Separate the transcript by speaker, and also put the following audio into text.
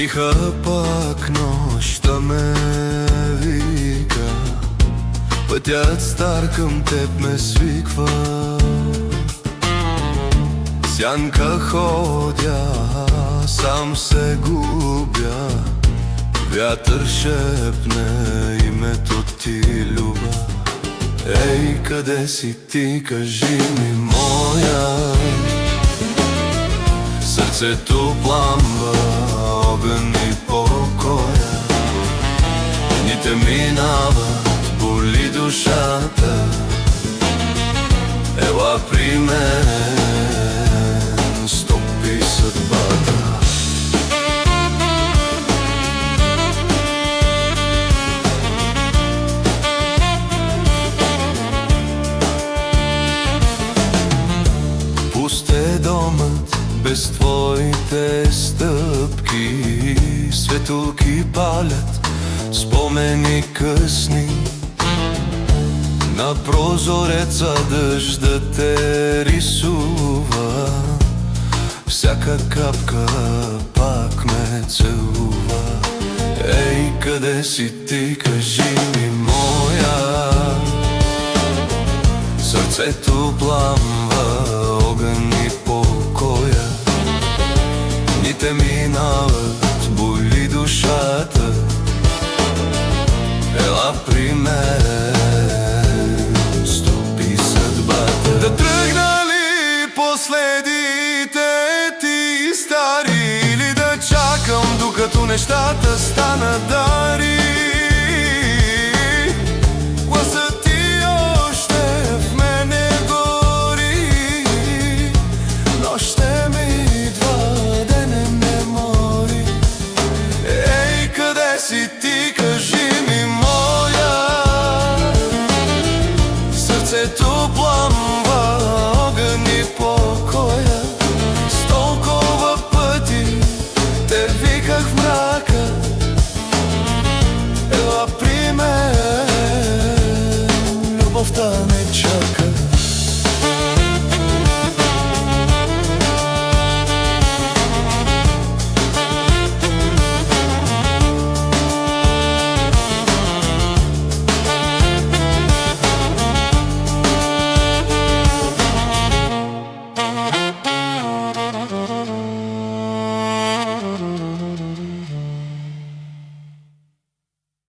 Speaker 1: Тиха пак нощта ме вика, пътят стар към теб ме свиква. Сянка ходя, сам се губя, вятър шепне името ти, Люба. Ей, къде си ти, кажи ми, моя? Сърцето пламва, огън и покоя. Дните минават, боли душата. Ела при мен, стопи съдбата. Пуст е домът без твоите стъпки, светулки палят спомени късни. На прозореца дъждът те рисува, всяка капка пак ме целува. Ей, къде си ти, кажи ми, моя? Сърцето пламва, огън и покоя. Дните минават, боли душата. Ела при мен, стопи съдбата. Да тръгна ли последите ти стари, или да чакам докато нещата станат дари? Гласът ти още в мене гори, но ще ми идва денем не мори. Ей, къде си ти, кажи ми, моя? Сърцето пламва, огън и покоя. С толкова пъти те виках в мрака. Ела при мен, любовта не чака.